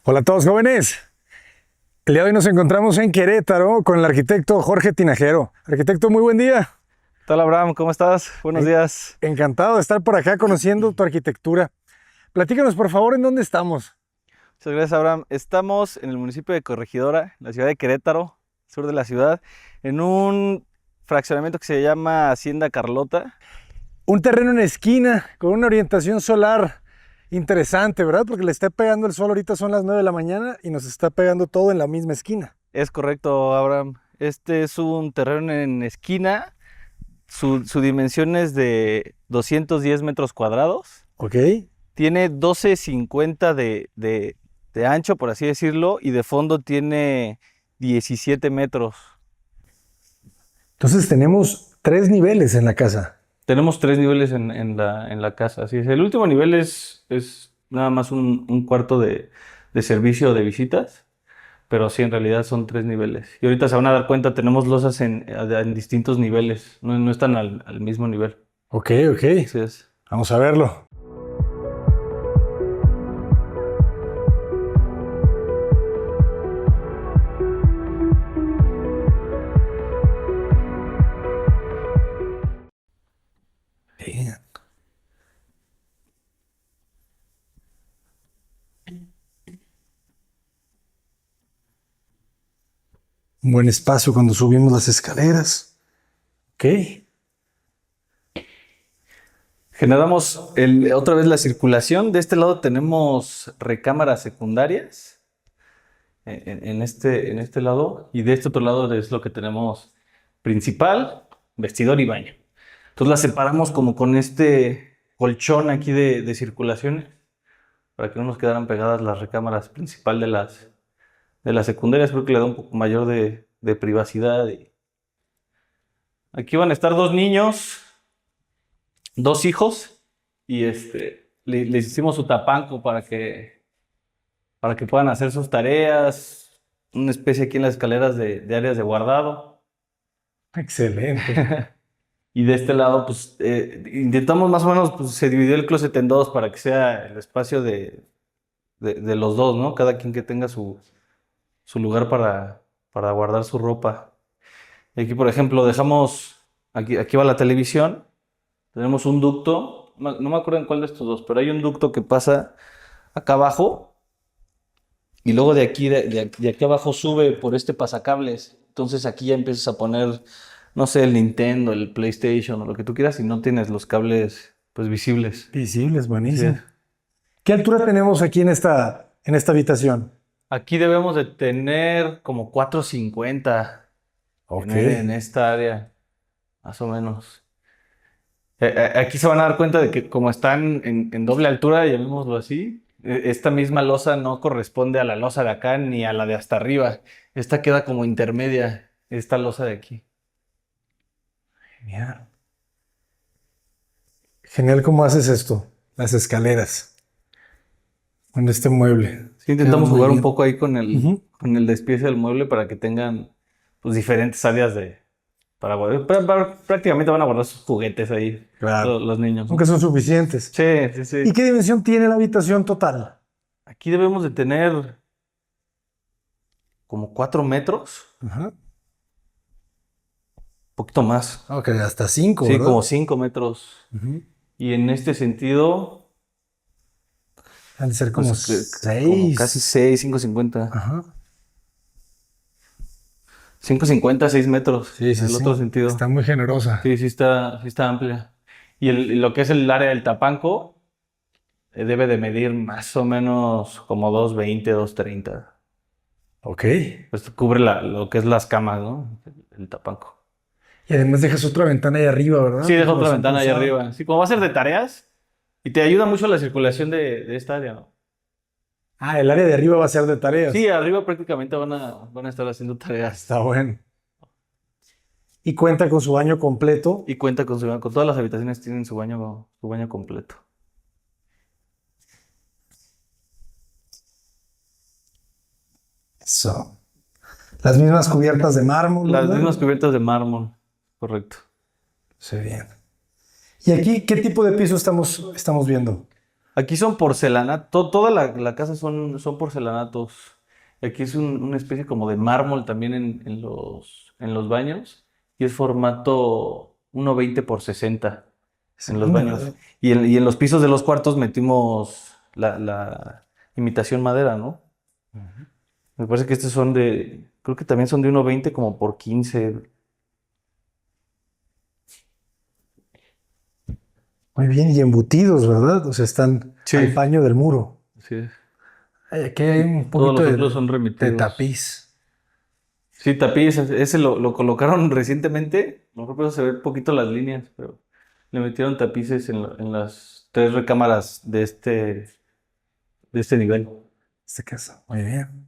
Hola a todos jóvenes. El día de hoy nos encontramos en Querétaro con el arquitecto Jorge Tinajero. Arquitecto, muy buen día. ¿Qué tal, Abraham? ¿Cómo estás? Buenos días. Encantado de estar por acá conociendo tu arquitectura. Platícanos por favor en dónde estamos. Muchas gracias, Abraham. Estamos en el municipio de Corregidora, en la ciudad de Querétaro, sur de la ciudad, en un fraccionamiento que se llama Hacienda Carlota. Un terreno en esquina con una orientación solar interesante, ¿verdad? Porque le está pegando el sol, ahorita son las 9 de la mañana y nos está pegando todo en la misma esquina. Es correcto, Abraham. Este es un terreno en esquina. Su dimensión es de 210 metros cuadrados. Ok. Tiene 12,50 de ancho, por así decirlo, y de fondo tiene 17 metros. Entonces tenemos 3 niveles en la casa. Tenemos 3 niveles en la casa. Así es. El último nivel es nada más un cuarto de servicio de visitas, pero sí, en realidad son 3 niveles. Y ahorita se van a dar cuenta, tenemos losas en distintos niveles, no están al mismo nivel. Ok. Así es. Vamos a verlo. Bien. Un buen espacio cuando subimos las escaleras. Ok. Generamos otra vez la circulación. De este lado tenemos recámaras secundarias en este lado, y de este otro lado es lo que tenemos principal, vestidor y baño. Entonces las separamos como con este colchón aquí de circulación para que no nos quedaran pegadas las recámaras principal de las secundarias. Creo que le da un poco mayor de privacidad. Aquí van a estar dos niños, dos hijos, y les hicimos su tapanco para que puedan hacer sus tareas, una especie aquí en las escaleras de áreas de guardado. Excelente. Y de este lado, pues intentamos más o menos, pues se dividió el closet en dos para que sea el espacio de los dos, ¿no? Cada quien que tenga su lugar para guardar su ropa. Y aquí, por ejemplo, aquí va la televisión, tenemos un ducto, no me acuerdo en cuál de estos dos, pero hay un ducto que pasa acá abajo y luego de aquí abajo sube por este pasacables. Entonces aquí ya empiezas a poner, no sé, el Nintendo, el PlayStation o lo que tú quieras, y no tienes los cables pues visibles. Visibles, Así buenísimo. es. ¿Qué altura tenemos aquí en esta habitación? Aquí debemos de tener como 450 Ok. en esta área, más o menos. Aquí se van a dar cuenta de que como están en doble altura, llamémoslo así, esta misma losa no corresponde a la losa de acá ni a la de hasta arriba. Esta queda como intermedia, esta losa de aquí. Genial. Genial cómo haces esto. Las escaleras. Con este mueble. Sí, Queda intentamos muy jugar un bien. poco ahí con Ujú. con el despiece del mueble para que tengan pues diferentes áreas para guardar. Prácticamente van a guardar sus juguetes ahí, Claro. los niños, ¿no? Aunque son suficientes. Sí, sí, sí. ¿Y qué dimensión tiene la habitación total? Aquí debemos de tener como 4 metros, Ajá. un poquito más. Ok, hasta 5, Sí, ¿verdad? como 5 metros. Ujú. Y en este sentido, Han de ser como pues como casi 6. 6, 5,50. Ajá. 5,50, 6 metros Sí, en sí, el sí. otro sentido. Está muy generosa. Sí, sí está amplia. Y lo que es el área del tapanco debe de medir más o menos como 2,20, 2,30. Ok. Pues cubre lo que es las camas, ¿no? El tapanco. Y además dejas otra ventana ahí arriba, ¿verdad? Sí, deja otra Bastante ventana ahí usada. arriba. Sí, como va a ser de tareas y te ayuda mucho la circulación de esta área, ¿no? Ah, el área de arriba va a ser de tareas. Sí, arriba prácticamente van a estar haciendo tareas. Está bueno. Y cuenta con su baño completo. Y cuenta con con todas las habitaciones tienen su baño completo. Eso. Las mismas cubiertas de mármol, Las ¿verdad? mismas cubiertas de mármol, correcto. Sí, bien. ¿Y aquí qué tipo de piso estamos viendo? Aquí son porcelanato, toda la casa son porcelanatos. Aquí es una especie como de mármol también en los baños. Y es formato 1.20 por 60 Es en los grande, baños. ¿verdad? Y en los pisos de los cuartos metimos la imitación madera, ¿no? Me parece que estos creo que también son de 1.20 como por 15. Muy bien, y embutidos, ¿verdad? O sea, están al Sí, paño del muro. así es. Ay, aquí hay un Todos poquito los otros de, son de remitidos. tapiz. Sí, tapiz, ese lo colocaron recientemente. A lo mejor por eso se ven poquito las líneas, pero le metieron tapices en las tres recámaras de este nivel. Este caso. Muy bien.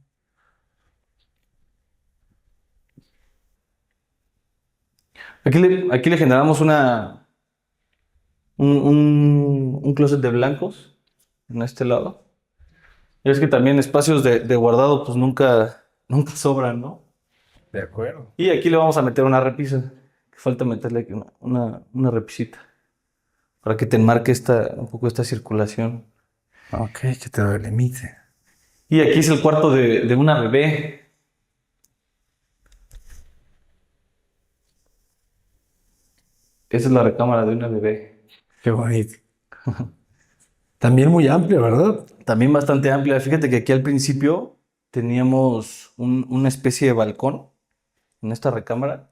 Aquí le generamos un closet de blancos en este lado. Y es que también espacios de guardado, pues nunca sobran, ¿no? De acuerdo. Y aquí le vamos a meter una repisa. Falta meterle aquí una repisita para que te enmarque un poco esta circulación. Ok, que te lo limite. Y aquí es el cuarto de una bebé. Esa es la recámara de una bebé. Qué bonito. También muy amplio, ¿verdad? También bastante amplia. Fíjate que aquí al principio teníamos una especie de balcón en esta recámara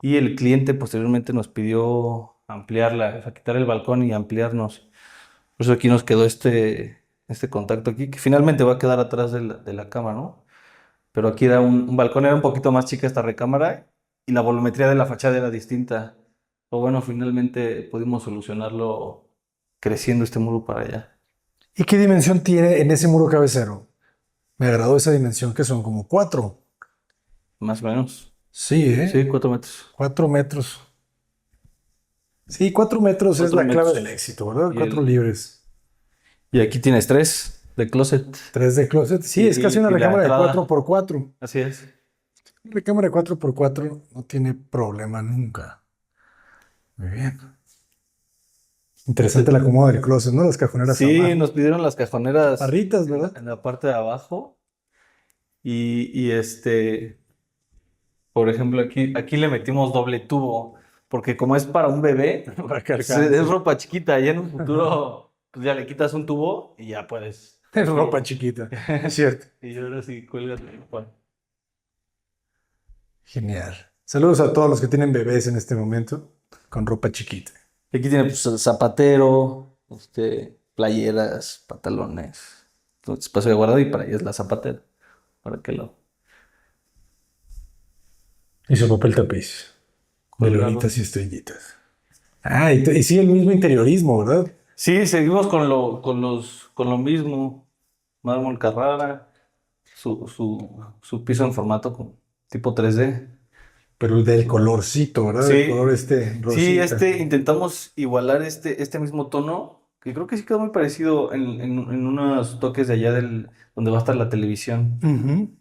y el cliente posteriormente nos pidió ampliarla, o sea, quitar el balcón y ampliarnos. Por eso aquí nos quedó este contacto aquí, que finalmente va a quedar atrás de la cama, ¿no? Pero aquí era un balcón, era un poquito más chica esta recámara y la volumetría de la fachada era distinta. Pero bueno, finalmente pudimos solucionarlo creciendo este muro para allá. ¿Y qué dimensión tiene en ese muro cabecero? Me agradó esa dimensión que son como 4. Más o menos. Sí, Sí, ¿eh? 4 metros. 4 metros. Sí, 4 metros es Cuatro la clave metros. del éxito, ¿verdad? Y, 4 libres. y aquí tienes 3 de closet. 3 de closet. Sí, Y, es casi una y la recámara de cuatro entrada. por cuatro. Así es. Una recámara de 4x4 no tiene problema nunca. Muy bien. Interesante el acomodo del closet, ¿no? Las cajoneras a Sí, mano. nos pidieron las cajoneras Barritas, en la, ¿verdad? en la parte de abajo. Y por ejemplo, aquí le metimos doble tubo. Porque como es para un bebé, Para pues cargar. es ropa chiquita. Y en un futuro, pues ya le quitas un tubo y ya puedes. Es Sí. ropa chiquita. Es cierto. Y ahora sí, cuelgas. Genial. Saludos a todos los que tienen bebés en este momento con ropa chiquita. Aquí tiene pues, zapatero, playeras, pantalones, todo espacio de guardado y para allá es la zapatera. ¿Para qué lado? Y su papel tapiz de Colgado. loritas y estrellitas. Ah, y sí, el mismo interiorismo, ¿verdad? Sí, seguimos con lo mismo. Mármol Carrara, su piso en formato tipo 3D. Pero el del colorcito, ¿verdad? El color Sí, este sí, rosita. intentamos igualar este mismo tono, que creo que sí quedó muy parecido en unos toques de allá donde va a estar la televisión. Ujú.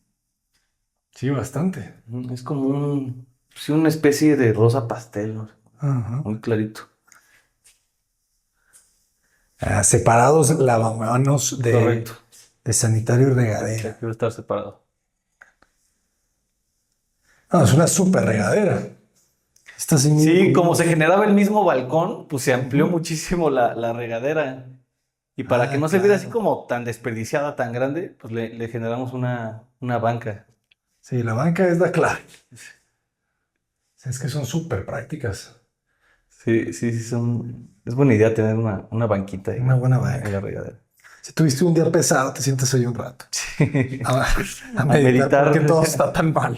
Sí, bastante. Es como sí, una especie de rosa pastel, ¿no? Ajá. Muy clarito. Ah, separados lavamanos de, Correcto. de sanitario y Sí, regadera. debe estar separado. No, es una súper regadera. Esta sí Sí, como mismo. se generaba el mismo balcón, pues se amplió Ujú. muchísimo la regadera. Y para que Ah, no se viera así claro. como tan desperdiciada, tan grande, pues le generamos una banca. Sí, la banca es la clave. Es que son súper prácticas. Sí, sí, sí, es buena idea tener una banquita ahí Una buena en la banca. regadera. Si tuviste un día pesado, te sientas ahí un rato. A, a A meditar meditar. porque todo está tan mal.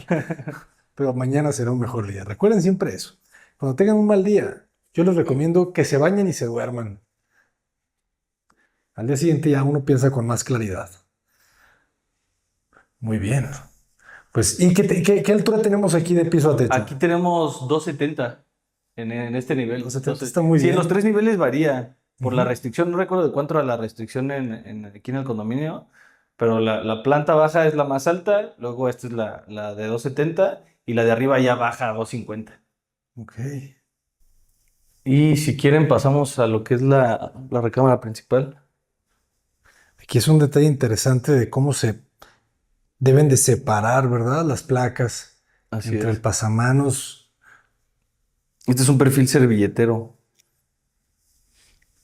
Pero mañana será un mejor día. Recuerden siempre eso. Cuando tengan un mal día, yo les recomiendo que se bañen y se duerman. Al día siguiente ya uno piensa con más claridad. Muy bien. Pues, ¿y qué altura tenemos aquí de piso a techo? Aquí tenemos 270 en este nivel. Los 70 Entonces, está muy sí, en los bien. 3 niveles varía por la Ujú. restricción. No recuerdo de cuánto era la restricción aquí en el condominio, pero la planta baja es la más alta, luego esta es la de 270 y la de arriba ya baja a 250. Ok. Y si quieren pasamos a lo que es la recámara principal. Aquí es un detalle interesante de cómo se deben de separar, ¿verdad? Las placas Así entre el es. pasamanos. Este es un perfil servilletero.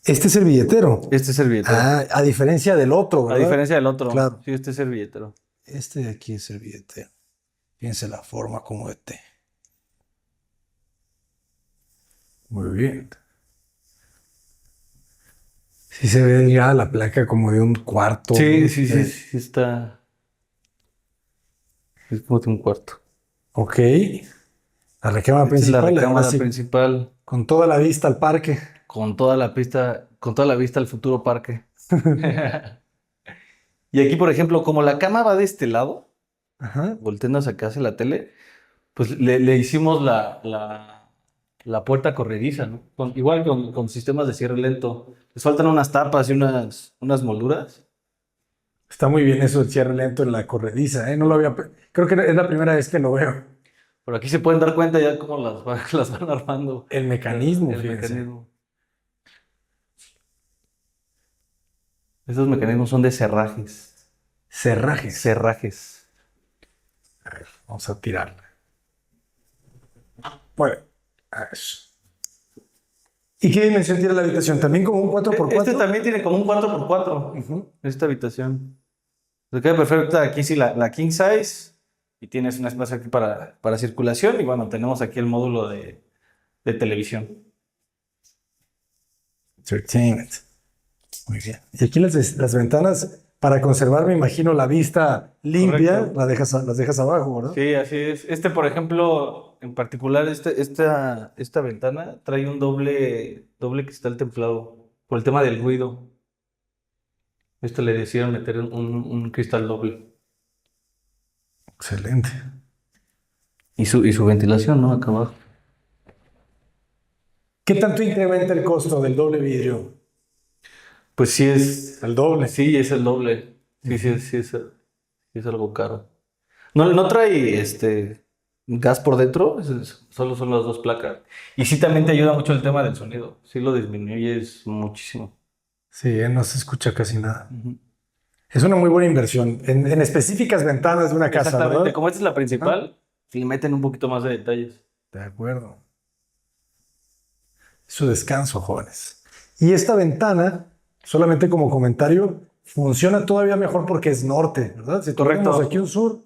Este es el billetero. Este es servilletero. Ah, a diferencia del otro, A ¿verdad? diferencia del otro. Claro. Sí, este es servilletero. Este de aquí es el billetero. Fíjense la forma como de T. Muy bien. Sí se ve delgada la placa como de un cuarto. Sí, ¿no? sí, sí, sí está. Es como de un cuarto. Ok. La recámara Esta es la principal, ahora recámara sí, principal con toda la vista al parque. con toda la pista, con toda la vista al futuro parque. Y aquí, por ejemplo, como la cama va de este lado, Ajá. volteando hacia acá hacia la tele, pues le hicimos la puerta corrediza, ¿no? Igual con sistemas de cierre lento. Les faltan unas tapas y unas molduras. Está muy bien eso del cierre lento en la corrediza, ¿eh? No lo había... Creo que es la primera vez que lo veo. Pero aquí se pueden dar cuenta ya cómo las van armando. El mecanismo, El fíjense. mecanismo. Esos mecanismos son de cerrajes. Cerrajes. Cerrajes. A ver, vamos a tirarla. Bueno. Eso. ¿Y qué dimensión tiene la habitación? ¿También como un 4x4? Este también tiene como un 4x4. Ujú. Esta habitación. Se queda perfecta aquí sí la king size. Y tienes un espacio aquí para circulación. Y bueno, tenemos aquí el módulo de televisión. Entertainment. Muy bien. Y aquí las ventanas, para conservar, me imagino, la vista limpia, Correcto. las dejas abajo, ¿verdad? Sí, así es. Este, por ejemplo, en particular, esta ventana trae un doble cristal templado por el tema del ruido. Esto le decidieron meter un cristal doble. Excelente. Y su ventilación, ¿no? Acá abajo. ¿Qué tanto incrementa el costo del doble vidrio? Pues sí es. El doble. Sí, es el doble. Sí, sí es algo caro. No trae gas por dentro, solo son las dos placas. Y sí también te ayuda mucho el tema del sonido. Sí lo disminuyes muchísimo. Sí, no se escucha casi nada. Ujú. Es una muy buena inversión en específicas ventanas de una casa, Exactamente, ¿verdad? como esta es la Ajá. principal, le meten un poquito más de detalles. De acuerdo. Su descanso, jóvenes. Y esta ventana, solamente como comentario, funciona todavía mejor porque es norte, ¿verdad? Si tuviéramos Correcto. aquí un sur,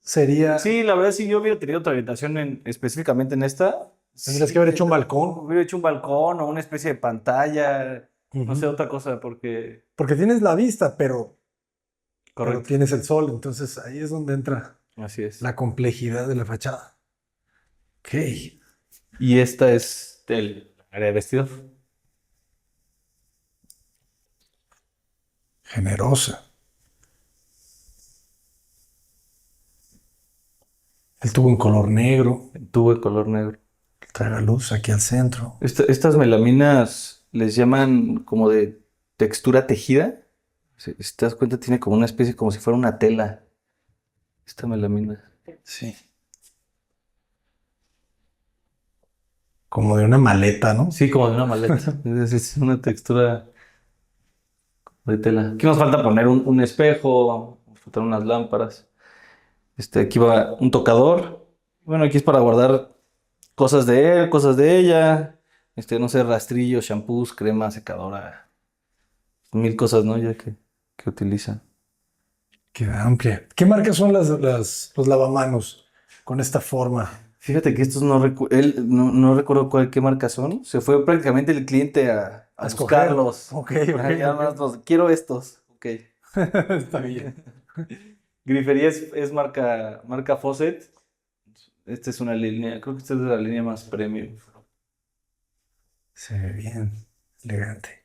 sería... Sí, la verdad, si yo hubiera tenido otra habitación específicamente en esta, Tendrías sí, que haber hecho un balcón. hubiera hecho un balcón o una especie de pantalla, no sé, Ujú. otra cosa, porque... Porque tienes la vista, pero Correcto, tienes el sol. Entonces ahí es donde entra así es. la complejidad de la fachada. Ok. Y esta es el área de vestidor. Generosa. El tubo en color negro. Tubo de color negro. Traga luz aquí al centro. Estas melaminas les llaman como de textura tejida. Si te das cuenta, tiene como una especie, como si fuera una tela. Esta melamina. Sí. Como de una maleta, ¿no? Sí, como de una maleta. Es una textura de tela. Aquí nos falta poner un espejo, nos faltan unas lámparas. Aquí va un tocador. Bueno, aquí es para guardar cosas de él, cosas de ella. No sé, rastrillos, shampoos, crema, secadora. Mil cosas, ¿no? Ya que utilizan. Queda amplia. ¿Qué marcas son los lavamanos con esta forma? Fíjate que estos él no recuerdo qué marca son. Se fue prácticamente el cliente a escoger. buscarlos. Ok, Ah, ya ok. más quiero estos. Ok. Está bien. Grifería es marca Fawcett. Esta es una línea, creo que esta es la línea más premium. Se ve bien. Elegante.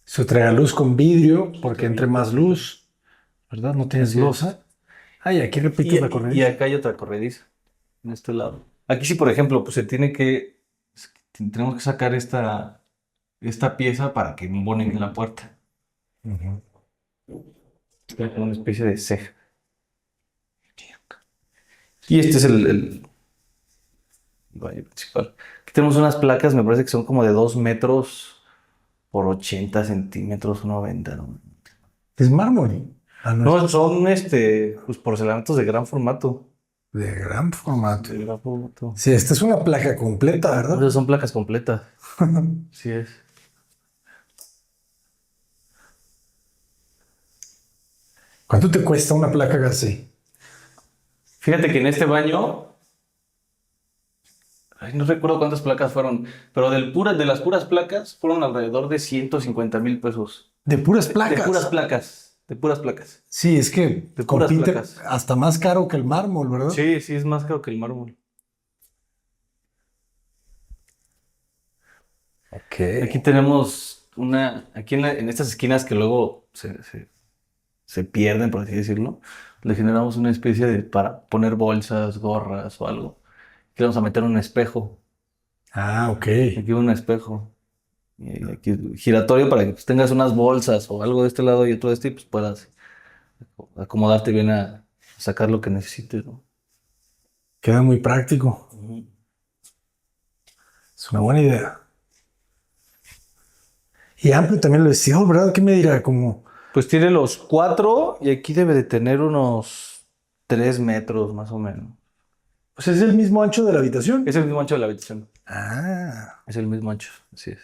Su tragaluz con vidrio, porque entre más luz, ¿verdad? No tienes Así es. losa. Ay, aquí repites la Y corriente. acá hay otra corrediza, en este lado. Aquí sí, por ejemplo, pues tenemos que sacar esta pieza para que embonen en la puerta. Es como una especie de ceja. Y este es el baño principal. Aquí tenemos unas placas, me parece que son como de 2 metros por 80 centímetros, 90, ¿no? Es mármol. Ah, no, No, son pues porcelanatos de gran formato. de gran formato. De gran formato. Sí, esta es una placa completa, ¿verdad? Esas son placas completas. Sí es. ¿Cuánto te cuesta una placa así? Fíjate que en este baño, ay, no recuerdo cuántas placas fueron, pero de las puras placas fueron alrededor de 150,000 pesos. De puras De placas. puras placas, de puras placas. Sí, es que De puras compite placas. hasta más caro que el mármol, ¿verdad? Sí, sí, es más caro que el mármol. Ok. Aquí tenemos aquí en estas esquinas que luego se pierden, por así decirlo, le generamos una especie para poner bolsas, gorras o algo. Aquí vamos a meter un espejo. Ah, ok. Aquí un espejo. Y aquí giratorio para que pues, tengas unas bolsas o algo de este lado y otro de este y pues puedas acomodarte bien a sacar lo que necesites, ¿no? Queda muy práctico. Ujú. Es una buena idea. Y amplio también el vestidor, ¿verdad? ¿Qué me dirá? Como, Pues tiene los 4 y aquí debe de tener unos 3 metros más o menos. pues es el mismo ancho de la habitación. Es el mismo ancho de la habitación. Ah, Es el mismo ancho, así es.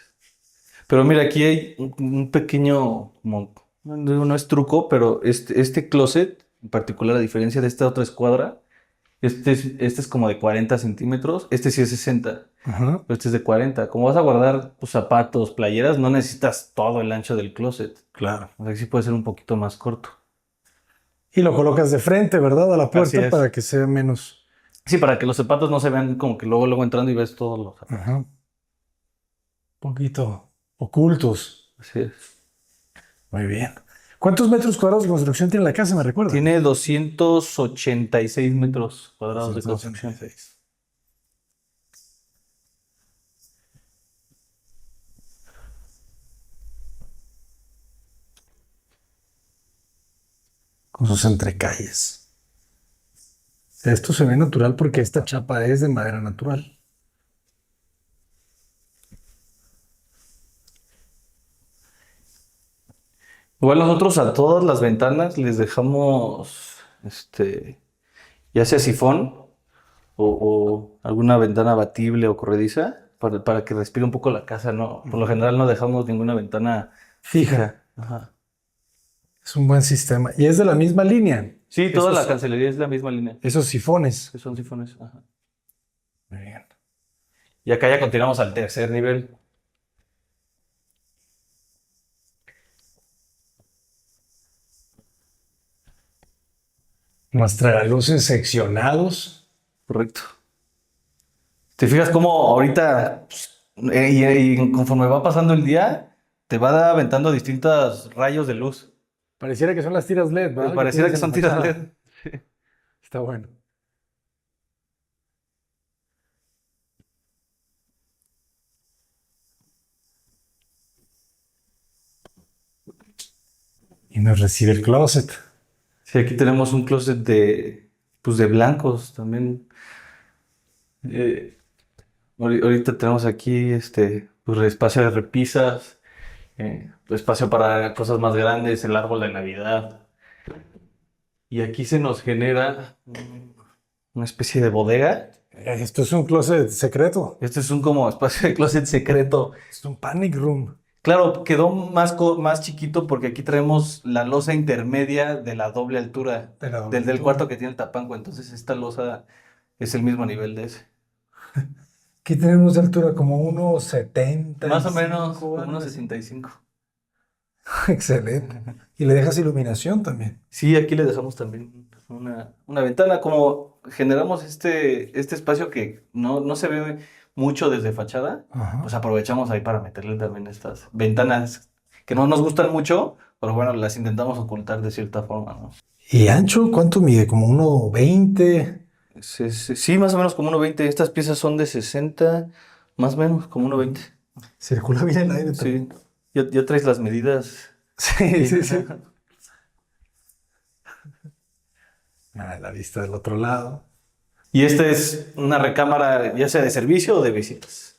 Pero mira, aquí hay un pequeño, como, no es truco, pero este closet, en particular, a diferencia de esta otra escuadra, este es como de 40 centímetros, este sí es 60, ajá, pero este es de 40. Como vas a guardar pues, zapatos, playeras, no necesitas todo el ancho del closet. claro. O sea, que sí puede ser un poquito más corto. Y lo colocas de frente, ¿verdad? A la Así puerta es. para que sea menos. Sí, para que los zapatos no se vean como que luego entrando y ves todos los zapatos. Ajá. Un poquito ocultos. Así es. Muy bien. ¿Cuántos metros cuadrados de construcción tiene la casa? ¿Me recuerda? Tiene 286 metros cuadrados de construcción. 286. Con sus entrecalles. Esto se ve natural porque esta chapa es de madera natural. Igual nosotros a todas las ventanas les dejamos, ya sea sifón o alguna ventana batible o corrediza para que respire un poco la casa, ¿no? Por lo general no dejamos ninguna ventana Fija. fija. Ajá. Es un buen sistema. Y es de la misma línea. Sí, toda la Esos, cancelería es la misma línea, esos sifones. que son sifones. Ajá. Muy bien. Y acá ya continuamos al tercer nivel. Los tragaluces seccionados. Correcto. ¿Te fijas cómo ahorita, pues, y conforme va pasando el día, te va aventando distintos rayos de luz? Pareciera que son las tiras LED, ¿verdad? Pareciera que tienes en son la tiras fachada. LED. Está bueno. Y nos recibe el closet. Sí, aquí tenemos un closet pues de blancos también. Eh, ahorita tenemos aquí pues espacio de repisas, espacio para cosas más grandes, el árbol de Navidad. Y aquí se nos genera una especie de bodega. Esto es un closet secreto. Este es un como espacio de closet secreto. Es un panic room. Claro, quedó más chiquito porque aquí traemos la losa intermedia de la doble altura De la doble del altura. cuarto que tiene el tapanco. Entonces esta losa es el mismo nivel de ese. Aquí tenemos de altura como 1,70. Más o menos como unos 65. Excelente. Y le dejas iluminación también. Sí, aquí le dejamos también una ventana. Como generamos este espacio que no se ve mucho desde fachada, Ajá. pues aprovechamos ahí para meterle también estas ventanas que no nos gustan mucho, pero bueno, las intentamos ocultar de cierta forma, ¿no? ¿Y ancho? ¿Cuánto mide? ¿Como 1,20? Sí, más o menos como 1.20. Estas piezas son de 60, más o menos como 1.20. Circula bien el aire también. Sí, ya traes las medidas. Sí, sí, sí. Ah, la vista del otro lado. Y esta es una recámara ya sea de servicio o de visitas.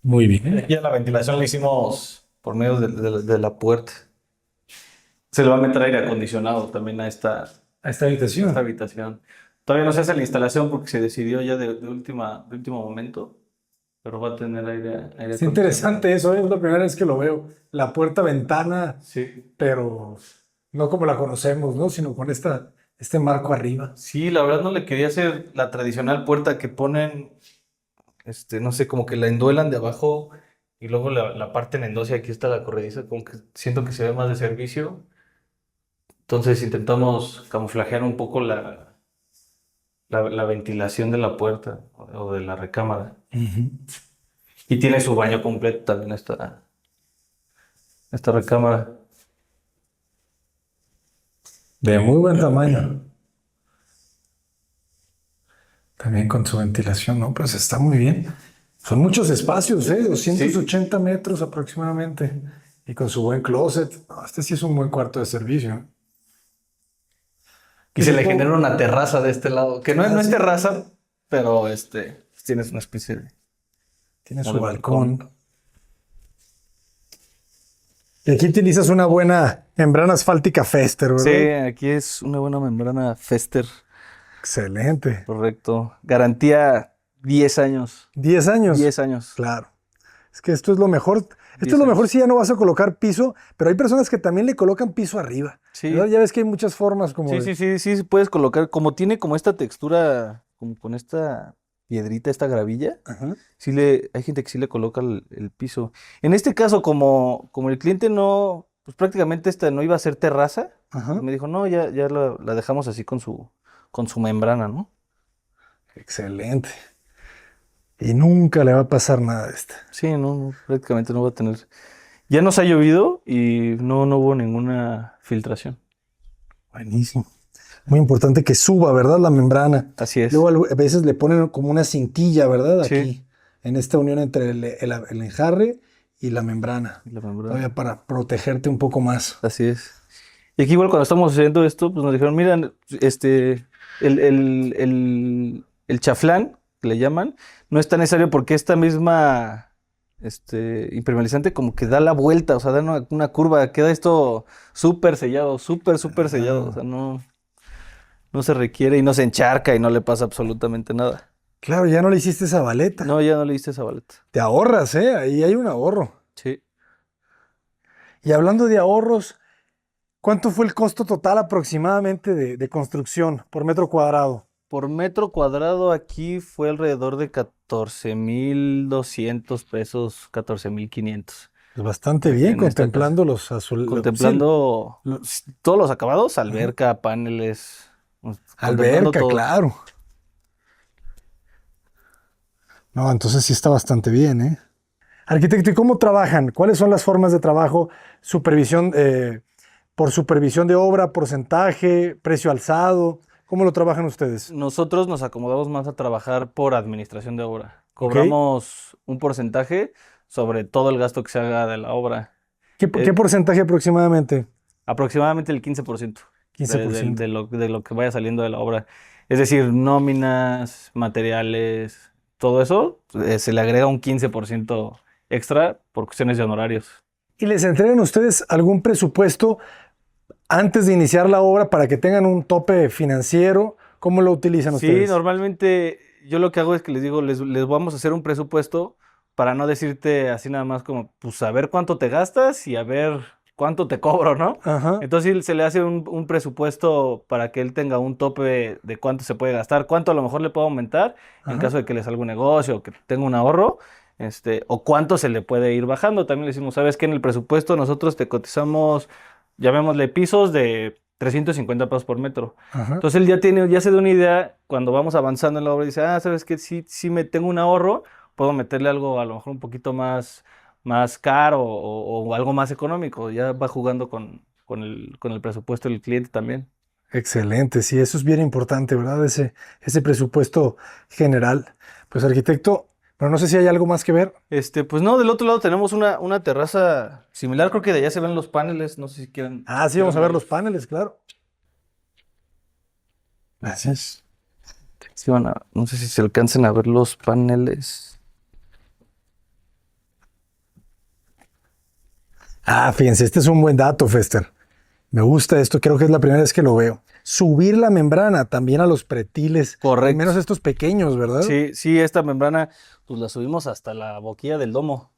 Muy bien. Aquí a la ventilación la hicimos por medio de la puerta. Se le va a meter aire acondicionado también a esta A esta habitación. habitación. Todavía no se hace la instalación porque se decidió ya de último momento, pero va a tener aire Es acondicionado. interesante eso, es la primera vez que lo veo. La puerta-ventana, Sí. pero no como la conocemos, ¿no? Sino con este marco arriba. Sí, la verdad no le quería hacer la tradicional puerta que ponen, no sé, como que la enduelan de abajo y luego la parten en dos y aquí está la corrediza, como que siento que se ve más de servicio. Entonces intentamos camuflajear un poco la ventilación de la puerta o de la recámara. Ujú. Y tiene su baño completo también esta recámara. De muy buen tamaño. También con su ventilación, ¿no? Pues está muy bien. Son muchos espacios, ¿eh? 280 metros aproximadamente. Y con su buen closet. No, este sí es un buen cuarto de servicio. Y se le genera una terraza de este lado, que no es terraza, pero pues tienes una especie de... Tiene como su de balcón. Y aquí utilizas una buena membrana asfáltica Fester, ¿verdad? Sí, aquí es una buena membrana Fester, Excelente. correcto. Garantía 10 años. 10 años. 10 años. Claro. Es que esto es lo mejor. Esto 10 es lo mejor años. si ya no vas a colocar piso, pero hay personas que también le colocan piso arriba. Sí. ¿Verdad? Ya ves que hay muchas formas como Sí, de... sí, puedes colocar, como tiene como esta textura, como con esta piedrita, esta gravilla, Ajá. hay gente que sí le coloca el piso. En este caso, como el cliente no, pues prácticamente esta no iba a ser terraza, Ajá. me dijo, no, ya la dejamos así con su membrana, ¿no? Excelente. Y nunca le va a pasar nada de esto. Sí, no, prácticamente no va a tener. Ya nos ha llovido y no hubo ninguna filtración. Buenísimo. Muy importante que suba, ¿verdad? La membrana. Así es. Luego a veces le ponen como una cintilla, ¿verdad? Sí. Aquí, en esta unión entre el enjarre y la membrana. La membrana. Todavía para protegerte un poco más. Así es. Y aquí igual cuando estamos haciendo esto, pues nos dijeron, miren, el chaflán, que le llaman, no es tan necesario porque esta misma impermeabilizante como que da la vuelta, o sea, da una curva, queda esto súper sellado, súper sellado, o sea, no se requiere y no se encharca y no le pasa absolutamente nada. Claro, ya no le hiciste esa baleta. No, ya no le diste esa baleta. Te ahorras, ¿eh? Ahí hay un ahorro. Sí. Y hablando de ahorros, ¿cuánto fue el costo total aproximadamente de construcción por metro cuadrado? Por metro cuadrado aquí fue alrededor de 14,200 pesos, 14,500. Pues bastante bien, En esta contemplando los azules. Contemplando los- todos los acabados, alberca, paneles, contemplando alberca, todo. claro. No, entonces sí está bastante bien, ¿eh? Arquitecto, ¿y cómo trabajan? ¿Cuáles son las formas de trabajo? Supervisión, por supervisión de obra, porcentaje, precio alzado. ¿Cómo lo trabajan ustedes? Nosotros nos acomodamos más a trabajar por administración de obra. Ok. Cobramos un porcentaje sobre todo el gasto que se haga de la obra. ¿Qué porcentaje aproximadamente? Aproximadamente el 15%. 15%. De lo que vaya saliendo de la obra. Es decir, nóminas, materiales, todo eso, se le agrega un 15% extra por cuestiones de honorarios. ¿Y les entregan ustedes algún presupuesto antes de iniciar la obra para que tengan un tope financiero? ¿Cómo lo utilizan Sí, ustedes? normalmente yo lo que hago es que les digo, les vamos a hacer un presupuesto para no decirte así nada más como, pues a ver cuánto te gastas y a ver cuánto te cobro, ¿no? Ajá. Entonces sí, se le hace un presupuesto para que él tenga un tope de cuánto se puede gastar, cuánto a lo mejor le puedo aumentar en Ajá. caso de que le salga un negocio o que tenga un ahorro, o cuánto se le puede ir bajando. También le decimos, ¿sabes qué? En el presupuesto nosotros te cotizamos, llamémosle pisos de 350 pesos por metro. Ajá. Entonces él ya se da una idea cuando vamos avanzando en la obra y dice, ¿sabes qué? Sí me tengo un ahorro, puedo meterle algo a lo mejor un poquito más caro o algo más económico. Ya va jugando con el presupuesto del cliente también. Excelente, sí, eso es bien importante, ¿verdad? Ese presupuesto general. Pues arquitecto, pero no sé si hay algo más que ver. Pues no, del otro lado tenemos una terraza similar, creo que de allá se ven los paneles, no sé si quieren. Ah, sí, vamos a ver los paneles, claro. Gracias. Sí, no sé si se alcancen a ver los paneles. Ah, fíjense, este es un buen dato, Fester. Me gusta esto, creo que es la primera vez que lo veo. Subir la membrana también a los pretiles, al Correcto. menos estos pequeños, ¿verdad? Sí, sí, esta membrana, pues la subimos hasta la boquilla del domo,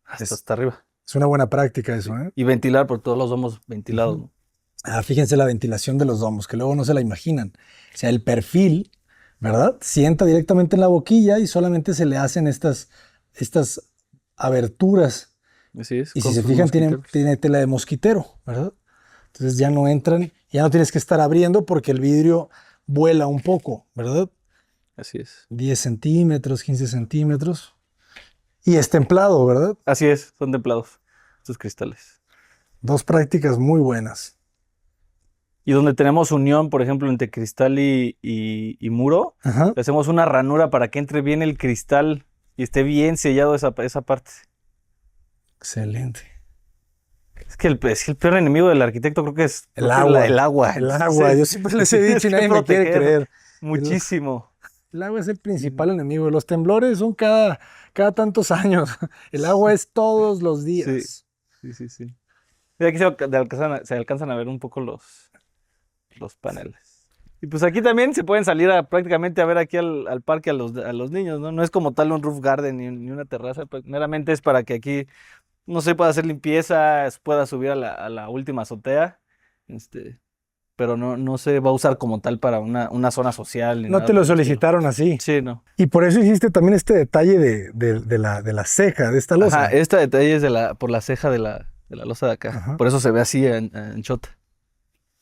hasta arriba. Es una buena práctica eso, ¿eh? Y ventilar por todos los domos ventilados, ¿no? Ah, fíjense la ventilación de los domos, que luego no se la imaginan. O sea, el perfil, ¿verdad? Sienta directamente en la boquilla y solamente se le hacen estas aberturas. Así es. Y si con se sus fijan, mosquiteros. tiene tela de mosquitero, ¿verdad? Entonces ya no entran, ya no tienes que estar abriendo porque el vidrio vuela un poco, ¿verdad? Así es. 10 centímetros, 15 centímetros. Y es templado, ¿verdad? Así es, son templados estos cristales. Dos prácticas muy buenas. Y donde tenemos unión, por ejemplo, entre cristal y muro, Ajá. le hacemos una ranura para que entre bien el cristal y esté bien sellado esa parte. Excelente. Es que el peor enemigo del arquitecto creo que es El agua. el agua. El agua. Yo siempre les he dicho y nadie me quiere creer. Muchísimo. El agua es el principal enemigo. Los temblores son cada tantos años. El agua es todos los días. Sí. Y aquí se alcanzan a ver un poco los paneles. Y pues aquí también se pueden salir prácticamente a ver aquí al parque a los niños, ¿no? No es como tal un roof garden ni una terraza, pues meramente es para que aquí, no sé, pueda hacer limpieza, pueda subir a la última azotea, pero no se va a usar como tal para una zona social. Ni No nada te lo por el estilo. solicitaron así. Sí, no. Y por eso hiciste también este detalle de la ceja de esta losa. Ajá, este detalle es por la ceja de la losa de acá. Ajá. Por eso se ve así anchota.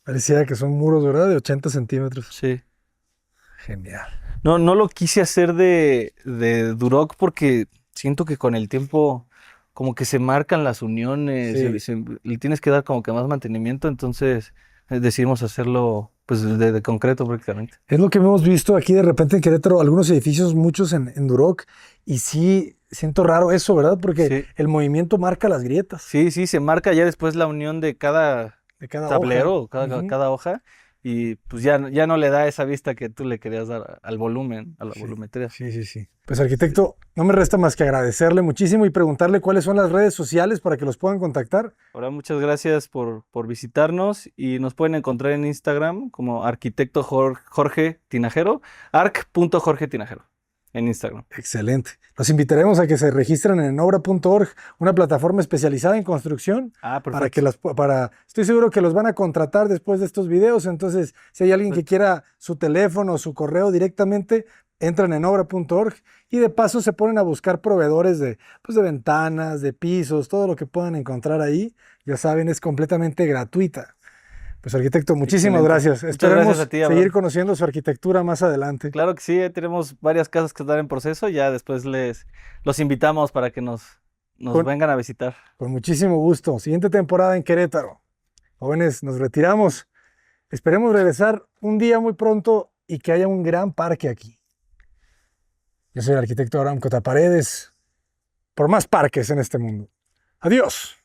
Parecía que son muros, ¿verdad? De 80 centímetros. Sí. Genial. No lo quise hacer de Duroc porque siento que con el tiempo como que se marcan las uniones, Sí. le tienes que dar como que más mantenimiento, entonces decidimos hacerlo pues de concreto prácticamente. Es lo que hemos visto aquí de repente en Querétaro, algunos edificios, muchos en Duroc, y sí siento raro eso, ¿verdad? Porque Sí. el movimiento marca las grietas Sí, se marca ya después la unión de cada de cada tablero, hoja. Ujú. cada hoja, y pues ya no le da esa vista que tú le querías dar al volumen, a la Sí, volumetría. sí. Pues arquitecto, no me resta más que agradecerle muchísimo y preguntarle cuáles son las redes sociales para que los puedan contactar. Ahora, muchas gracias por visitarnos y nos pueden encontrar en Instagram como arquitecto Jorge Tinajero, arc.jorge Tinajero en Instagram. Excelente. Los invitaremos a que se registren en enobra.org, una plataforma especializada en construcción, Ah, para que perfecto. estoy seguro que los van a contratar después de estos videos. Entonces, si hay alguien que quiera su teléfono o su correo directamente, entran en enobra.org y de paso se ponen a buscar proveedores pues de ventanas, de pisos, todo lo que puedan encontrar ahí. Ya saben, es completamente gratuita. Pues arquitecto, muchísimas Excelente. gracias. Muchas Esperemos gracias a ti, seguir Abraham. conociendo su arquitectura más adelante. Claro que sí, tenemos varias casas que están en proceso, ya después los invitamos para que nos Con, vengan a visitar. con muchísimo gusto. Siguiente temporada en Querétaro. Jóvenes, nos retiramos. Esperemos regresar un día muy pronto y que haya un gran parque aquí. Yo soy el arquitecto Abraham Cotaparedes. Por más parques en este mundo. Adiós.